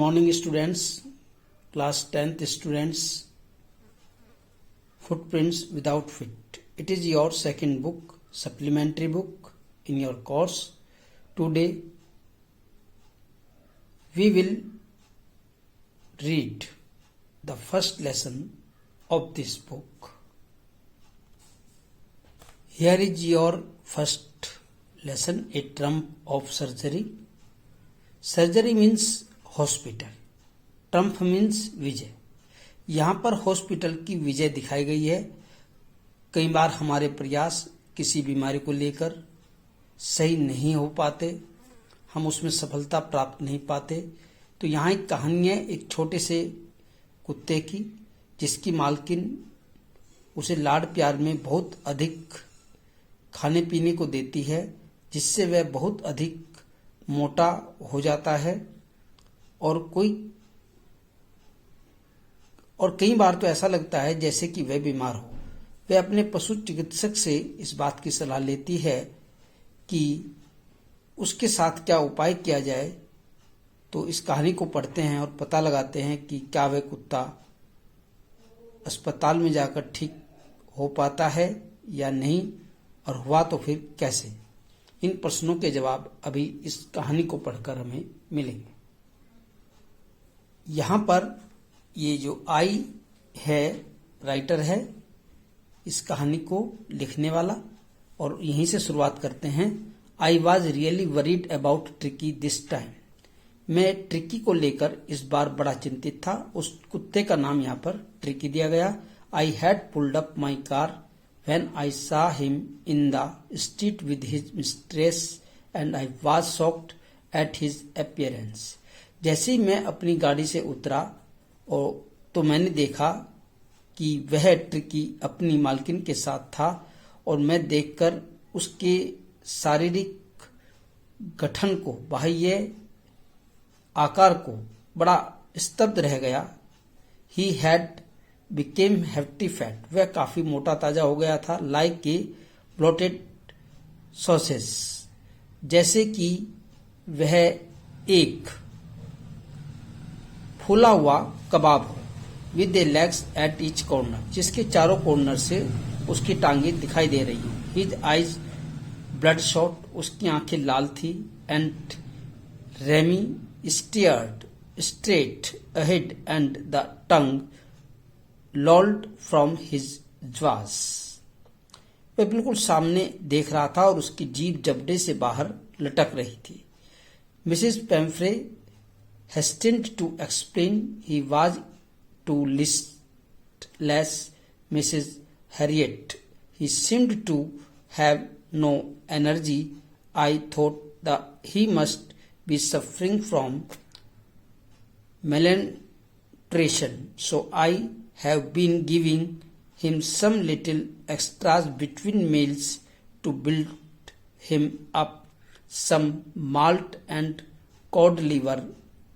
morning students, class 10th students, Footprints Without Feet. It is your second book, supplementary book in your course. Today we will read the first lesson of this book. Here is your first lesson, a trump of surgery. Surgery means hospital, trump means विजय। यहाँ पर hospital की विजय दिखाई गई है। कई बार हमारे प्रयास किसी बीमारी को लेकर सही नहीं हो पाते, हम उसमें सफलता प्राप्त नहीं पाते। तो यहाँ एक कहानी है एक छोटे से कुत्ते की, जिसकी मालकिन उसे लाड प्यार में बहुत अधिक खाने पीने को देती है, जिससे वह बहुत अधिक मोटा हो जाता है। और कई बार तो ऐसा लगता है जैसे कि वह बीमार हो। वह अपने पशु चिकित्सक से इस बात की सलाह लेती है कि उसके साथ क्या उपाय किया जाए। तो इस कहानी को पढ़ते हैं और पता लगाते हैं कि क्या वह कुत्ता अस्पताल में जाकर ठीक हो पाता है या नहीं, और हुआ तो फिर कैसे। इन प्रश्नों के जवाब अभी इस कहानी को पढ़कर हमें मिलेंगे। यहाँ पर ये जो आई है, राइटर है इस कहानी को लिखने वाला, और यहीं से शुरुआत करते हैं। I was really worried about tricky this time. मैं ट्रिकी को लेकर इस बार बड़ा चिंतित था। उस कुत्ते का नाम यहाँ पर ट्रिकी दिया गया। I had pulled up my car when I saw him in the street with his mistress and I was shocked at his appearance. जैसे ही मैं अपनी गाड़ी से उतरा तो मैंने देखा कि वह ट्रिकी अपनी मालकिन के साथ था, और मैं देखकर उसके शारीरिक गठन को, बाह्य आकार को बड़ा स्तब्ध रह गया। He had became hefty fat. वह काफी मोटा ताजा हो गया था। like a bloated sausage, जैसे कि वह एक फूला हुआ कबाब हो। with the legs at each corner, जिसके चारों कॉर्नर से उसकी टांगे दिखाई दे रही हैं। his eyes bloodshot, उसकी आंखें लाल थी। and Remy stared straight ahead and the tongue lolled from his jaws. वह बिल्कुल सामने देख रहा था और उसकी जीभ जबड़े से बाहर लटक रही थी। Mrs Pumphrey hastened to explain he was too listless. Mrs. Harriet, he seemed to have no energy. I thought that he must be suffering from malnutrition, so I have been giving him some little extras between meals to build him up, some malt and cod liver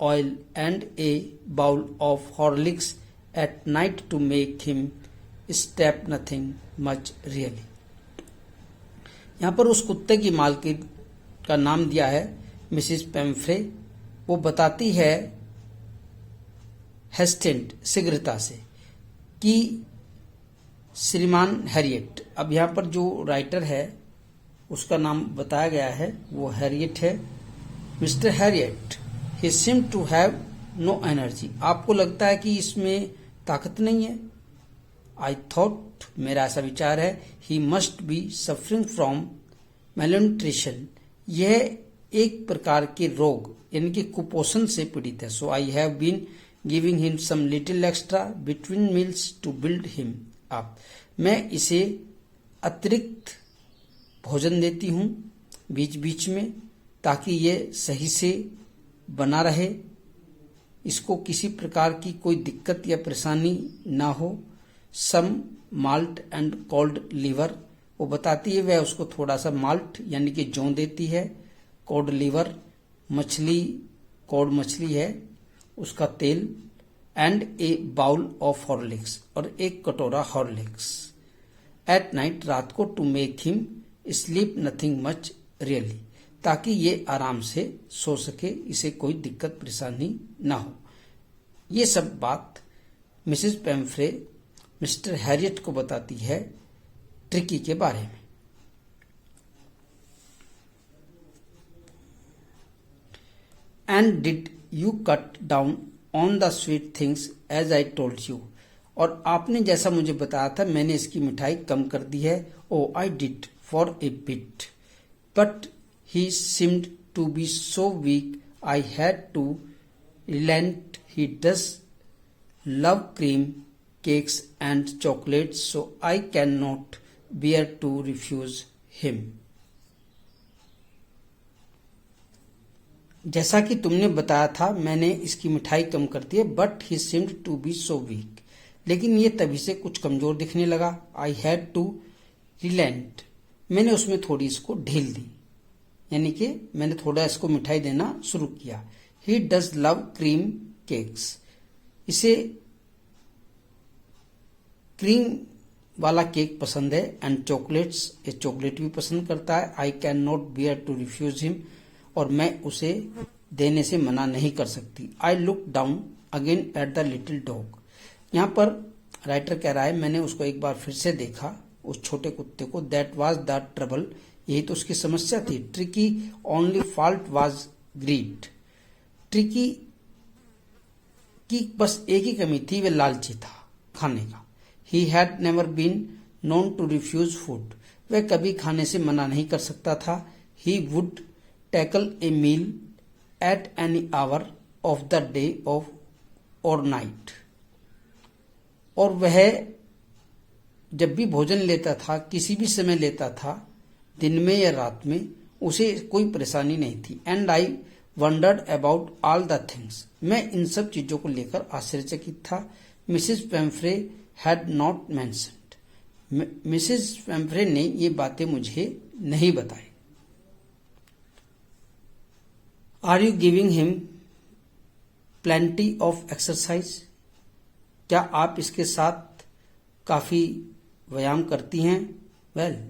oil and a bowl of Horlicks at night to make him step nothing much really. यहाँ पर उस कुत्ते की मालकिन का नाम दिया है मिसिस पेम्फ्रे। वो बताती है हेस्टेंट, शीघ्रता से, कि श्रीमान हैरियट, अब यहाँ पर जो राइटर है उसका नाम बताया गया है वो हैरियट है। Mister Harriet, he seem to have no energy. आपको लगता है कि इसमें ताकत नहीं है। आई थॉट, मेरा ऐसा विचार है, he must be suffering from malnutrition, यह एक प्रकार के रोग यानी कि कुपोषण से पीड़ित है। So I have been giving him some little extra between meals to build him up. मैं इसे अतिरिक्त भोजन देती हूँ बीच बीच में, ताकि ये सही से बना रहे, इसको किसी प्रकार की कोई दिक्कत या परेशानी ना हो। सम माल्ट एंड कोल्ड लिवर, वो बताती है वह उसको थोड़ा सा माल्ट यानी कि जौ देती है। कोल्ड लिवर मछली, कोल्ड मछली है उसका तेल। And a bowl of Horlicks, और एक कटोरा हॉर्लिक्स। एट नाइट, रात को, to make him sleep nothing much really, ताकि ये आराम से सो सके, इसे कोई दिक्कत परेशानी ना हो। ये सब बात मिसेस पेम्फ्रे मिस्टर हैरियट को बताती है ट्रिकी के बारे में। And did you cut down on the sweet things as I told you, और आपने जैसा मुझे बताया था मैंने इसकी मिठाई कम कर दी है। Oh I did for a bit but he seemed to be so weak I had to relent. He does love cream cakes and chocolates so I can not bear to refuse him। जैसा कि तुमने बताया था मैंने इसकी मिठाई कम कर दी है, but he seemed to be so weak, लेकिन ये तभी से कुछ कमजोर दिखने लगा। I had to relent, मैंने उसमें थोड़ी इसको ढील दी, यानी कि मैंने थोड़ा इसको मिठाई देना शुरू किया। He does love cream cakes, इसे क्रीम वाला केक पसंद है। एंड चॉकलेट्स, ये चॉकलेट भी पसंद करता है। I can not bear to refuse him, और मैं उसे देने से मना नहीं कर सकती। I look down again at the little dog, यहाँ पर राइटर कह रहा है मैंने उसको एक बार फिर से देखा, उस छोटे कुत्ते को। दैट वाज द ट्रबल, यही तो उसकी समस्या थी। Tricki only fault was greed, Tricki की बस एक ही कमी थी, वे लालची था खाने का। He had never been known to refuse food, वह कभी खाने से मना नहीं कर सकता था। He would tackle a meal at any hour of the day or night, और वह जब भी भोजन लेता था, किसी भी समय लेता था, दिन में या रात में, उसे कोई परेशानी नहीं थी। And I wondered about all the things, मैं इन सब चीजों को लेकर आश्चर्यचकित था। Mrs Pumphrey had not mentioned, Mrs Pumphrey ने ये बातें मुझे नहीं बताई। Are you giving him plenty of exercise, क्या आप इसके साथ काफी व्यायाम करती हैं? Well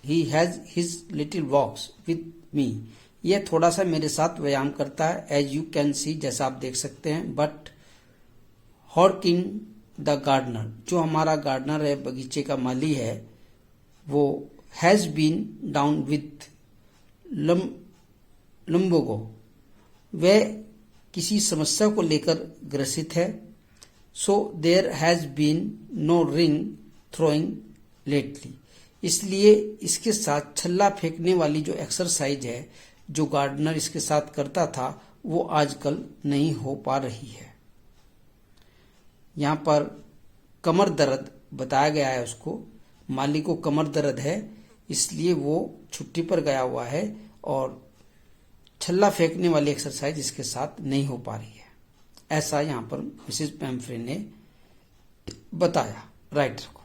he has his little walks with me, यह थोड़ा सा मेरे साथ व्यायाम करता है। एज यू कैन सी, जैसा आप देख सकते हैं। बट हॉर्किन द गार्डनर, जो हमारा गार्डनर है, बगीचे का माली है, वो has been down with lumbago, वह किसी समस्या को लेकर ग्रसित है। So there has been no ring throwing lately, इसलिए इसके साथ छल्ला फेंकने वाली जो एक्सरसाइज है जो गार्डनर इसके साथ करता था वो आजकल नहीं हो पा रही है। यहाँ पर कमर दर्द बताया गया है उसको, माली को कमर दर्द है, इसलिए वो छुट्टी पर गया हुआ है और छल्ला फेंकने वाली एक्सरसाइज इसके साथ नहीं हो पा रही है, ऐसा यहाँ पर मिसेस पेम्फ्रे ने बताया राइटर को।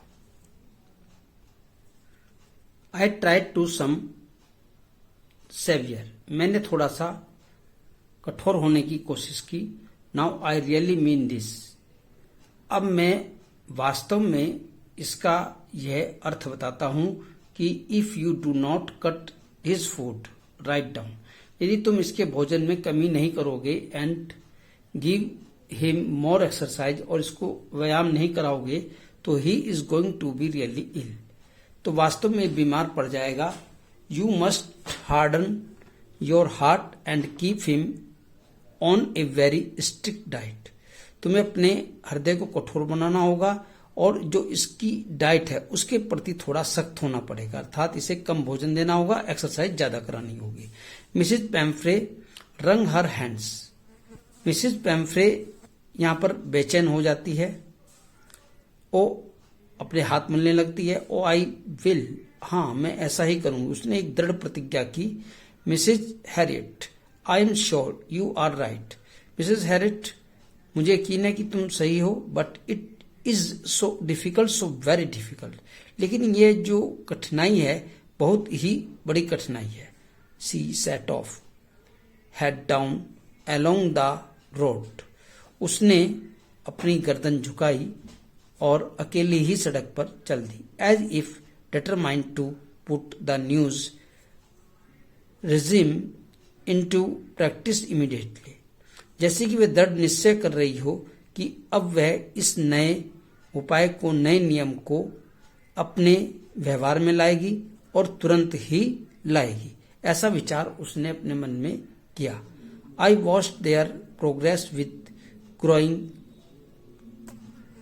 I tried to some severe, मैंने थोड़ा सा कठोर होने की कोशिश की। Now I really mean this, अब मैं वास्तव में इसका यह अर्थ बताता हूं कि if you do not cut his food right down, यदि तुम इसके भोजन में कमी नहीं करोगे and give him more exercise, और इसको व्यायाम नहीं कराओगे, तो he is going to be really ill, तो वास्तव में बीमार पड़ जाएगा। You must harden your heart and keep him on a very strict diet, तुम्हें अपने हृदय को कठोर बनाना होगा और जो इसकी डाइट है उसके प्रति थोड़ा सख्त होना पड़ेगा, अर्थात इसे कम भोजन देना होगा, एक्सरसाइज ज्यादा करानी होगी। मिसेज पेम्फ्रे रंग हर हैंड्स, मिसेज पेम्फ्रे यहाँ पर बेचैन हो जाती है, ओ अपने हाथ मलने लगती है। ओ आई विल, हाँ मैं ऐसा ही करूंगी, उसने एक दृढ़ प्रतिज्ञा की। Mrs Harriet I am sure you are right, Mrs Harriet मुझे यकीन है कि तुम सही हो, but it is so difficult, so very difficult, लेकिन ये जो कठिनाई है बहुत ही बड़ी कठिनाई है। She set off head down along the road, उसने अपनी गर्दन झुकाई और अकेली ही सड़क पर चल दी। As if determined to put the new regime into practice immediately, जैसे कि वे दृढ़ निश्चय कर रही हो कि अब वह इस नए उपाय को, नए नियम को अपने व्यवहार में लाएगी और तुरंत ही लाएगी। ऐसा विचार उसने अपने मन में किया। I watched there progress with growing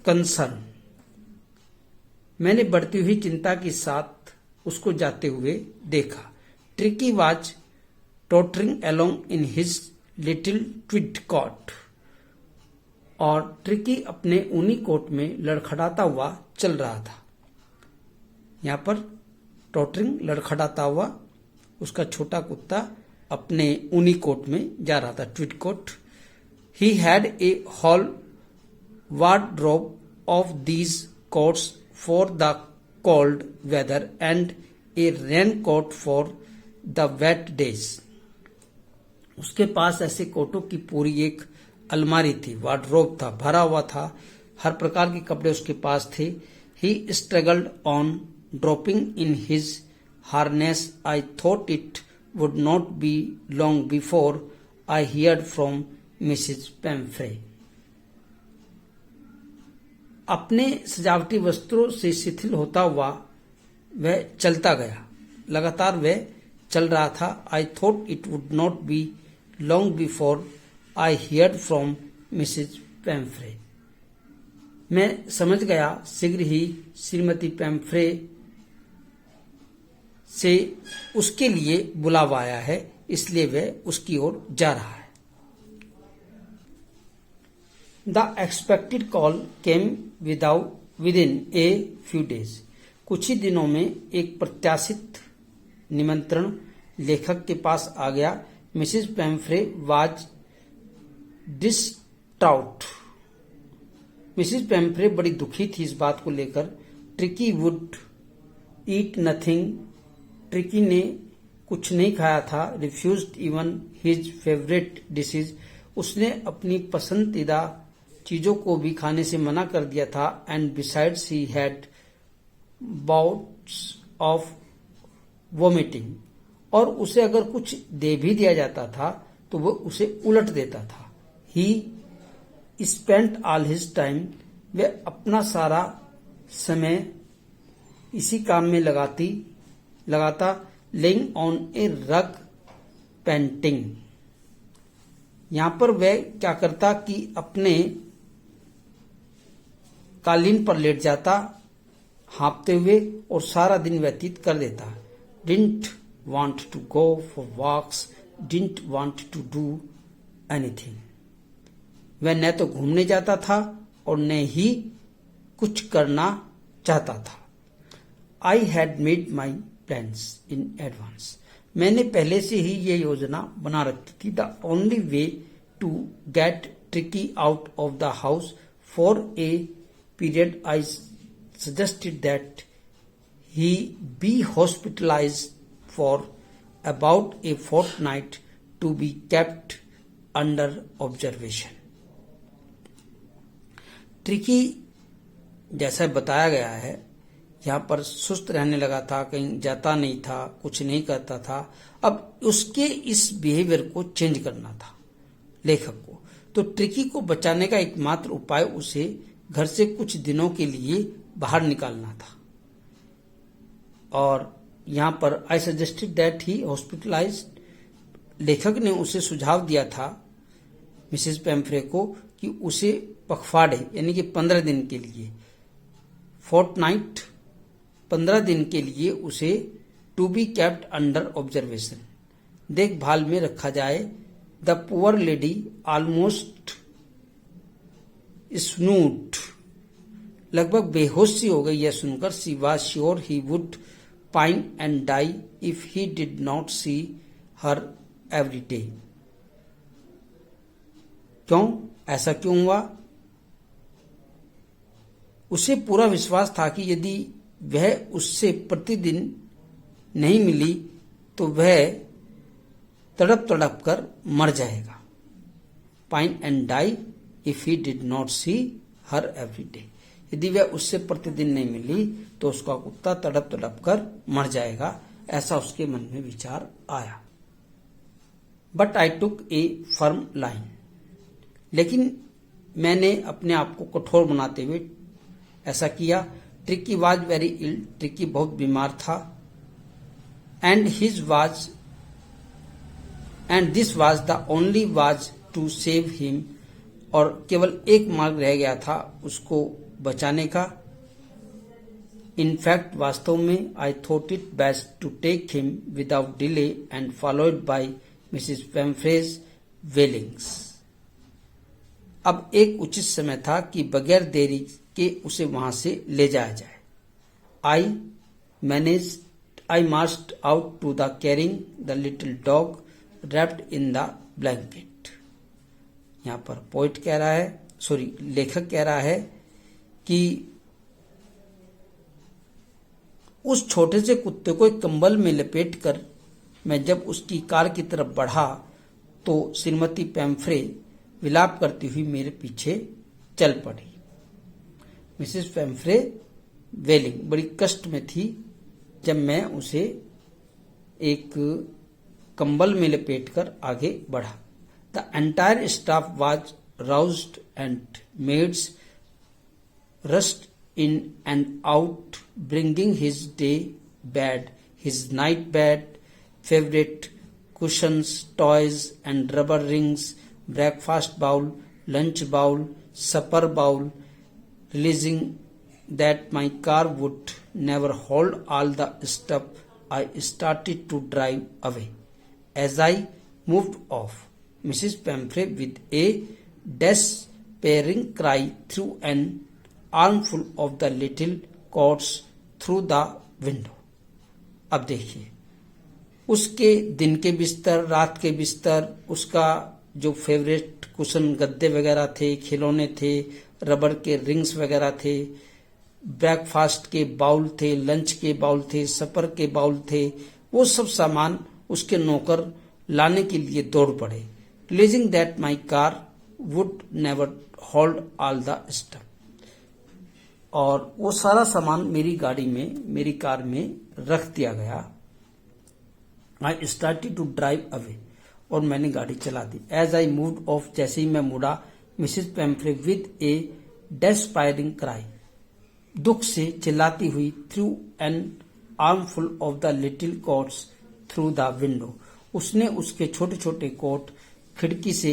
concern. मैंने बढ़ती हुई चिंता के साथ उसको जाते हुए देखा। Tricki was tottering along in his little tweed coat. और ट्रिकी अपने ऊनी कोट में लड़खड़ाता हुआ चल रहा था। यहां पर टोटरिंग, लड़खड़ाता हुआ, उसका छोटा कुत्ता अपने ऊनी कोट में जा रहा था, tweed coat. He had a whole wardrobe of these coats for the cold weather and a raincoat for the wet days. उसके पास ऐसे कोटों की पूरी एक अलमारी थी, वार्डरोब था, भरा हुआ था, हर प्रकार के कपड़े उसके पास थे। He struggled on drooping in his harness. I thought it would not be long before I heard from Mrs Pumphrey. अपने सजावटी वस्त्रों से शिथिल होता हुआ वह चलता गया, लगातार वह चल रहा था। I thought it would not be long before I heard from Mrs Pumphrey. मैं समझ गया शीघ्र ही श्रीमती पेम्फ्रे से उसके लिए बुलावा आया है, इसलिए वह उसकी ओर जा रहा है। The expected call came with in a few days. कुछ ही दिनों में एक प्रत्याशित निमंत्रण लेखक के पास आ गया। Mrs Pumphrey was distraught. Mrs Pumphrey बड़ी दुखी थी इस बात को लेकर। Tricki would eat nothing. Tricki ने कुछ नहीं खाया था। Refused even his favourite dishes. उसने अपनी पसंदीदा चीजों को भी खाने से मना कर दिया था। And besides he had bouts of vomiting. और उसे अगर कुछ दे भी दिया जाता था तो वो उसे उलट देता था। ही स्पेंट ऑल हिज टाइम। वह अपना सारा समय इसी काम में लगाता लेइंग ऑन ए रग पेंटिंग। यहां पर वह क्या करता कि अपने कालीन पर लेट जाता हाँपते हुए और सारा दिन व्यतीत कर देता। Didn't want to go for walks, didn't want to do anything. वह न तो घूमने जाता था और न ही कुछ करना चाहता था। I had made my plans in advance. मैंने पहले से ही ये योजना बना रखी थी। The only way to get Tricki out of the house for a period I suggested that he be hospitalized for about a fortnight to be kept under observation. Tricky जैसा बताया गया है यहाँ पर सुस्त रहने लगा था, कहीं जाता नहीं था, कुछ नहीं करता था। अब उसके इस बिहेवियर को चेंज करना था लेखक को। तो ट्रिकी को बचाने का एकमात्र उपाय उसे घर से कुछ दिनों के लिए बाहर निकालना था। और यहां पर I suggested that he hospitalised. लेखक ने उसे सुझाव दिया था मिसेस पेम्फ्रे को कि उसे पखवाड़े यानी कि 15 दिन के लिए, फोर्टनाइट 15 दिन के लिए उसे to be kept under observation, देखभाल में रखा जाए। The poor lady almost swooned. लगभग बेहोश सी हो गई यह सुनकर। She was sure he would pine and die if he did not see her every day. क्यों? ऐसा क्यों हुआ? उसे पूरा विश्वास था कि यदि वह उससे प्रतिदिन नहीं मिली तो वह तड़प तड़प कर मर जाएगा। Pine and die if he did not see her every day. यदि वह उससे प्रतिदिन नहीं मिली तो उसका कुत्ता तड़प तड़प कर मर जाएगा, ऐसा उसके मन में विचार आया। But I took A firm line. लेकिन मैंने अपने आप को कठोर बनाते हुए ऐसा किया। Tricki was very ill, Tricki बहुत बीमार था। And this was the only was to save him, और केवल एक मार्ग रह गया था उसको बचाने का। इनफैक्ट वास्तव में I thought it best to take him without delay and followed by Mrs Pumphrey's wailings. अब एक उचित समय था कि बगैर देरी के उसे वहां से ले जाया जाए। I marched out to the carrying the little dog wrapped in the blanket। यहां पर पोइट कह रहा है, लेखक कह रहा है कि उस छोटे से कुत्ते को एक कंबल में लपेटकर मैं जब उसकी कार की तरफ बढ़ा तो श्रीमती पेम्फ्रे विलाप करती हुई मेरे पीछे चल पड़ी। मिसेस पेम्फ्रे वेलिंग बड़ी कष्ट में थी जब मैं उसे एक कंबल में लपेटकर आगे बढ़ा। The entire staff was roused and maids rushed in and out bringing his day bed, his night bed, favourite cushions, toys and rubber rings, breakfast bowl, lunch bowl, supper bowl, realizing that my car would never hold all the stuff. I started to drive away. As I moved off, Mrs. Pamphre with a despairing cry threw an armful of the little coats through the window. अब देखिए, उसके दिन के बिस्तर, रात के बिस्तर, उसका जो फेवरेट कुशन गद्दे वगैरह थे, खिलौने थे, रबर के रिंग्स वगैरह थे, ब्रेकफास्ट के बाउल थे, लंच के बाउल थे, सपर के बाउल थे, वो सब सामान उसके नौकर लाने के लिए दौड़ पड़े। Releasing that my car would never hold all the stuff, और वो सारा सामान मेरी कार में रख दिया गया। I started to drive away, और मैंने गाड़ी चला दी। एज आई मूव्ड ऑफ, जैसे ही मैं मुड़ा, Mrs Pumphrey with a despairing cry, दुख से चिल्लाती हुई, threw an armful of the little coats through the window, उसने उसके छोटे छोटे कोट खिड़की से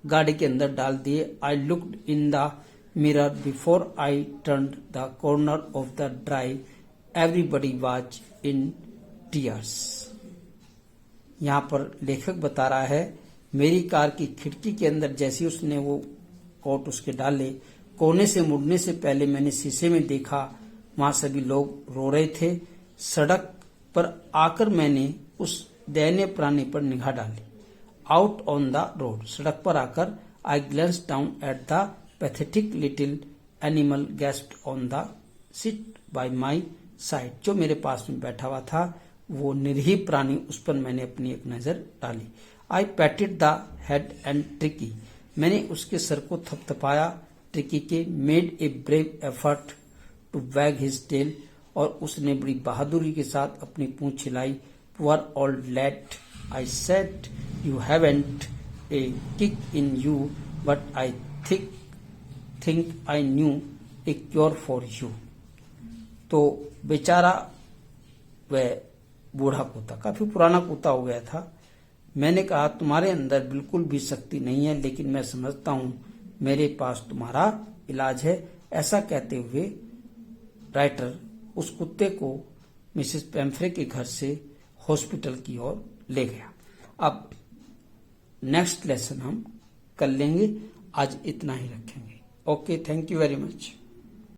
गाड़ी के अंदर डाल दिए। I looked in the mirror before I turned the corner of the drive, everybody was in tears. यहाँ पर लेखक बता रहा है, मेरी कार की खिड़की के अंदर जैसे उसने वो कोट उसके डाले, कोने से मुड़ने से पहले मैंने शीशे में देखा, वहां सभी लोग रो रहे थे। सड़क पर आकर मैंने उस दयनीय प्राणी पर निगाह डाली। आउट ऑन द रोड, सड़क पर आकर I glance down at the pathetic little animal gasped on the seat by my side, जो मेरे पास में बैठा हुआ था, वो निर्जीव प्राणी, उस पर मैंने अपनी एक नजर डाली। I patted the head and Tricki, मैंने उसके सर को थपथपाया। ट्रिकी के made a brave effort to wag his tail, और उसने बड़ी बहादुरी के साथ अपनी पूंछ हिलाई। Poor old lad, I said, you haven't a kick in you, but I think I knew a cure for you. तो बेचारा वह बूढ़ा कुत्ता, काफी पुराना कुत्ता हो गया था। मैंने कहा, तुम्हारे अंदर बिल्कुल भी शक्ति नहीं है, लेकिन मैं समझता हूं मेरे पास तुम्हारा इलाज है। ऐसा कहते हुए राइटर उस कुत्ते को मिसेस पेम्फ्रे के घर से हॉस्पिटल की ओर ले गया। अब नेक्स्ट लेसन हम कर लेंगे, आज इतना ही रखेंगे। Okay, thank you very much.